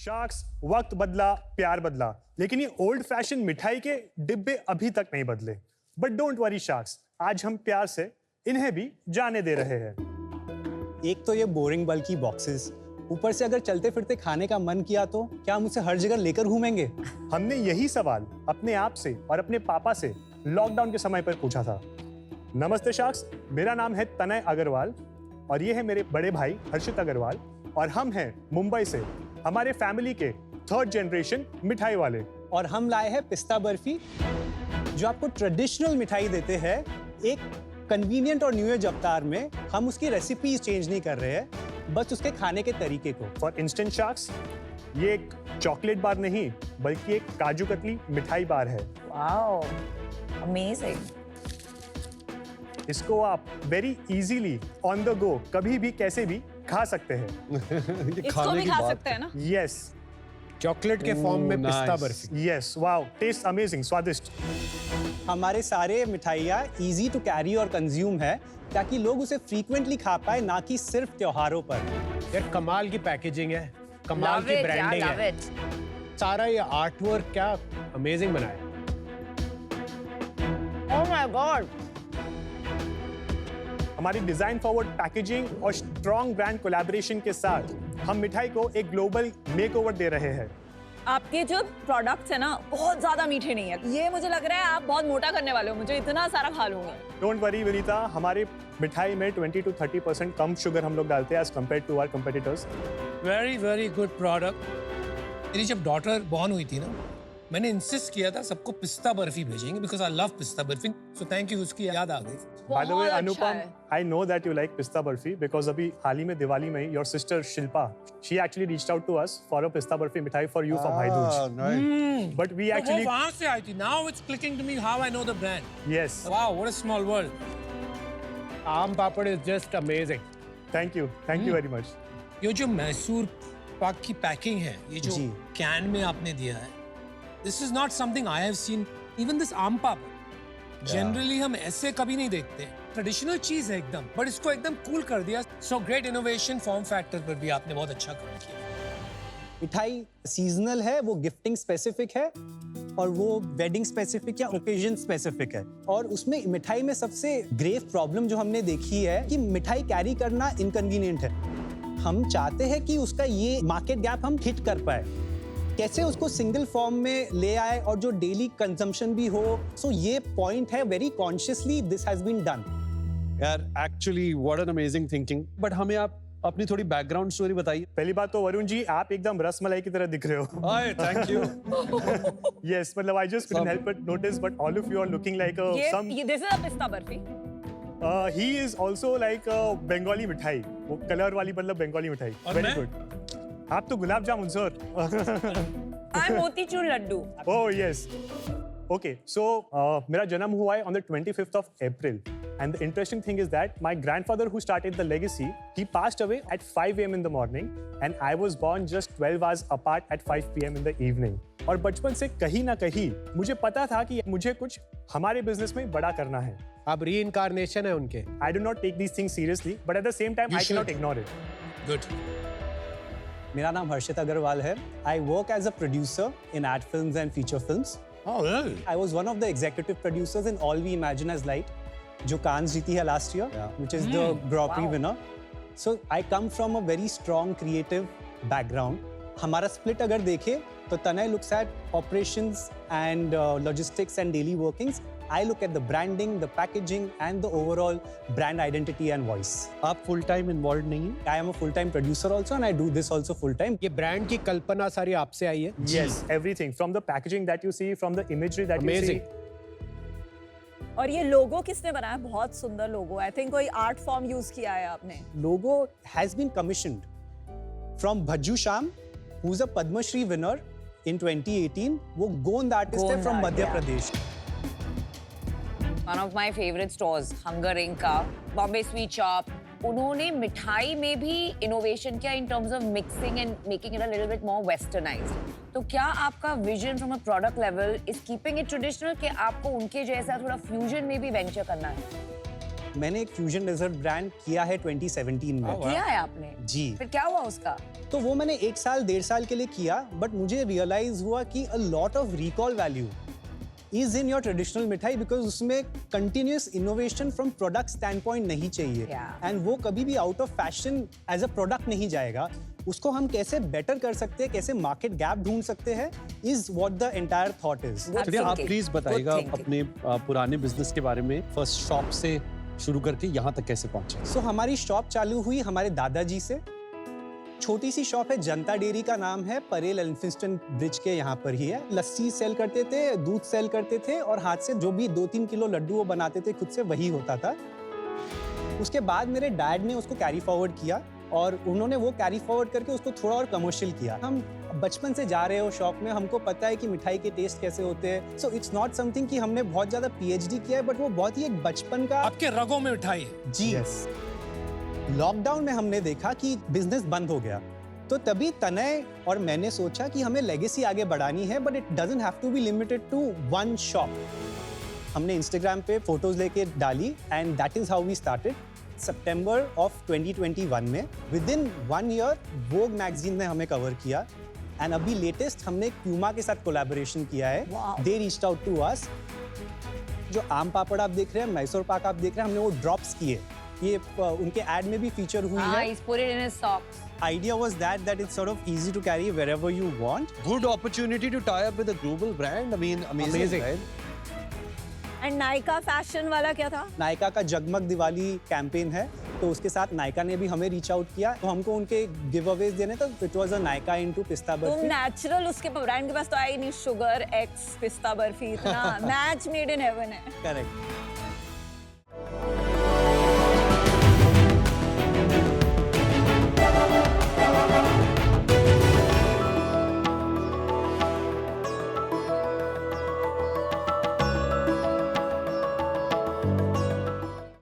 Sharks, वक्त बदला, प्यार बदला, लेकिन ये ओल्ड फैशन मिठाई के डिब्बे अभी तक नहीं बदले। बट डोंट वरी शार्क्स, आज हम प्यार से इन्हें भी जाने दे रहे हैं। एक तो ये बोरिंग बल्कि बॉक्सेस, ऊपर से अगर चलते फिरते खाने का मन किया तो क्या हम उसे हर जगह लेकर घूमेंगे? हमने यही सवाल अपने आप से और अपने पापा से लॉकडाउन के समय पर पूछा था। नमस्ते शार्क्स, मेरा नाम है तनय अग्रवाल और ये है मेरे बड़े भाई हर्षित अग्रवाल और हम हैं मुंबई से, हमारे फैमिली के थर्ड जनरेशन मिठाई वाले। और हम लाए हैं पिस्ता बर्फी, जो आपको ट्रेडिशनल मिठाई देते हैं एक कन्वीनियंट और न्यू एज अवतार में। हम उसकी रेसिपीज चेंज नहीं कर रहे हैं, बस उसके खाने के तरीके को। फॉर इंस्टेंट शार्क्स, ये एक चॉकलेट बार नहीं बल्कि एक काजू कतली मिठाई बार है। Wow, amazing. इसको आप very easily on the go कभी भी कैसे भी खा सकते हैं। इसको भी खा सकते हैं ना? यस, चॉकलेट के फॉर्म में पिस्ता barfi. Yes, wow, test amazing, स्वादिष्ट। हमारे सारे मिठाइयाँ इजी टू कैरी और कंज्यूम है, ताकि लोग उसे फ्रीक्वेंटली खा पाए, ना कि सिर्फ त्योहारों पर। यार कमाल की पैकेजिंग है, कमाल Love की it, ब्रांडिंग yeah, love है। it. सारा ये आर्ट वर्क क्या अमेजिंग बना है। Oh my God. हमारी डिजाइन फॉरवर्ड पैकेजिंग और स्ट्रॉन्ग ब्रांड कोलैबोरेशन के साथ हम मिठाई को एक ग्लोबल मेकओवर दे रहे हैं। आपके जो प्रोडक्ट्स है ना, बहुत ज्यादा मीठे नहीं है। ये मुझे लग रहा है आप बहुत मोटा करने वाले हो, मुझे इतना सारा खा लूंगी। डोंट वरी विनीता, हमारे मिठाई में 20 to 30% कम शुगर हम लोग डालते हैं as compare to our competitors. Very good product. मेरी जब डॉटर बॉर्न हुई थी ना, मैंने इंसिस्ट किया था सबको पिस्ता बर्फी भेजेंगे बिकॉज आई लव पिस्ता बर्फी। सो थैंक यू, उसकी याद आ गई। बाय द वे बहुत अच्छा अनुपम, है। I know that you like pista barfi because अभी हाल ही में दिवाली में your sister Shilpa, she actually reached out to us for a pista barfi mithai for you from Bhai Dooj. But we वो एक्चुअली, वहां से आई थी। Now it's clicking to me how I know the brand. Yes, wow, what a small world. Aam papad is just amazing. Thank you very much. ये जो मैसूर पाक की packing है, ये जो जी। कैन में आपने दिया है, this is not something I have seen. Even this आम पापड़ जनरली हम ऐसे कभी नहीं देखते। ट्रेडिशनल चीज है एकदम, बट इसको एकदम कूल कर दिया। So great innovation. Form factor पर भी आपने बहुत अच्छा काम किया। मिठाई सीजनल है, वो गिफ्टिंग स्पेसिफिक है और वो वेडिंग स्पेसिफिक या ओकेजन स्पेसिफिक है। और उसमें मिठाई में सबसे ग्रेव प्रॉब्लम जो हमने देखी है कि मिठाई कैरी करना इनकन्वीनियंट है। हम चाहते हैं कि उसका ये मार्केट गैप हम हिट कर पाए, कैसे उसको सिंगल फॉर्म में ले आए और जो डेली कंजम्पशन भी हो। सो ये पॉइंट है, very consciously this has been done. यार actually what an amazing thinking. But हमें आप अपनी थोड़ी बैकग्राउंड स्टोरी बताइए। पहली बात तो वरुण जी, आप एकदम रसमलाई की तरह दिख रहे हो। हाय, थैंक यू। Yes, मतलब I just couldn't help but notice, but all of you are looking like a some. ये this is a pista barfi. He is also like a Bengali मिठाई, वो कलर वाली, मतलब बंगाली मिठाई। और Very मैं? good. आप तो gulab jamun sir. I am motichoor laddoo. Oh yes. Okay, so मेरा जन्म हुआ है on the 25th of April. And the interesting thing is that my grandfather who started the legacy, he passed away at 5 a.m. in the morning and I was born just 12 hours apart at 5 p.m. in the evening. और बचपन से कहीं ना कहीं मुझे पता था कि मुझे कुछ हमारे बिजनेस में बड़ा करना है। अब रीइंकार्नेशन है उनके। I do not take these things seriously, but at the same time, You I cannot should. ignore it. Good. मेरा नाम हर्षित अग्रवाल है। I work as a producer in ad films and feature films. Oh really? I was one of the executive producers in All We Imagine as Light, जो कांस जीती है last year, which is the Grand Prix winner. So I come from a very strong creative background. हमारा split अगर देखें तो तनय looks at operations and logistics and daily workings. I look at the branding, the packaging and the overall brand identity and voice. आप full time involve नहीं हैं? I am a full-time producer also and I do this also full-time. ये brand की कल्पना सारी आपसे आई है। Yes, everything from the packaging that you see, from the imagery that you Amazing. see. और ये लोगो किसने बनाया? बहुत सुंदर लोगो। आई थिंक कोई आर्ट फॉर्म यूज किया है आपने। Logo has been commissioned from Bhajju Sham, who's a Padma Shri winner in 2018. वो गोंद आर्टिस्ट है from गोंद मध्य art, Pradesh. One of my favorite stores, Hunger Inc. का Bombay Sweet Shop, उन्होंने मिठाई में भी इनोवेशन किया in terms of mixing and making it a little bit more westernized. तो क्या आपका vision from a product level is keeping it traditional कि आपको उनके जैसा थोड़ा फ्यूजन में भी वेंचर करना है? मैंने एक फ्यूजन डेजर्ट ब्रांड किया है 2017 में। किया है आपने? जी। फिर क्या हुआ उसका? तो वो मैंने 1 साल 1.5 साल के लिए किया, बट मुझे रियलाइज हुआ कि a lot of recall value is in your traditional mithai, because उसमें continuous innovation from product standpoint नहीं चाहिए, एंड वो कभी भी out of fashion as a product नहीं जाएगा। उसको हम कैसे बेटर कर सकते हैं, कैसे मार्केट गैप ढूंढ सकते हैं, is what the entire thought is. Good चलिए आप thinking. प्लीज Good बताइएगा thinking. अपने पुराने बिजनेस के बारे में, फर्स्ट शॉप से शुरू करके यहाँ तक कैसे पहुंचे। सो हमारी शॉप चालू हुई हमारे दादाजी से। छोटी सी शॉप है, जनता डेयरी का नाम है, परेल एल्फिंस्टन ब्रिज के यहाँ पर ही है। लस्सी सेल करते थे, दूध सेल करते थे, और हाथ से जो भी 2-3 किलो लड्डू वो बनाते थे खुद से, वही होता था। उसके बाद मेरे डैड ने उसको कैरी फॉरवर्ड किया, और उन्होंने वो कैरी फॉरवर्ड करके उसको थोड़ा और कमर्शियल किया। हम बचपन से जा रहे हो शॉप में, हमको पता है कि मिठाई के टेस्ट कैसे होते हैं। सो इट्स नॉट समथिंग कि हमने बहुत ज्यादा PhD किया है, बट वो बहुत ही एक बचपन का। आपके रगों में मिठाई है। जी यस। लॉकडाउन में हमने देखा कि बिजनेस बंद हो गया, तो तभी तनय और मैंने सोचा कि हमें लेगेसी आगे बढ़ानी है, but it doesn't have to be limited to one shop. हमने इंस्टाग्राम पे फोटोज लेके डाली, and that is how we started. September of 2021 में, within 1 year Vogue magazine ने हमें कवर किया, एंड अभी लेटेस्ट हमने प्यूमा के साथ कोलैबोरेशन किया है। Wow. They reached out to us. जो आम पापड़ आप देख रहे हैं, मैसूर पाक आप देख रहे हैं, हमने वो ड्रॉप्स किए, ये उनके एड में भी फीचर हुई है। He's put it in his socks. Idea was that it's sort of easy to carry wherever you want. Good opportunity to tie up with a global brand. I mean, amazing. Right? And Nykaa fashion वाला क्या था? नायका का जगमग Diwali campaign है, तो उसके साथ नायका ने भी हमें रीच आउट किया, तो हमको उनके गिव अवेज देने, तो it was a Nykaa into पिस्ता तुम बर्फी। नेचुरल उसके ब्रांड के पास तो आई नहीं, शुगर एक्स पिस्ता बर्फी, इतना मैच मेड इन हेवन है। करेक्ट।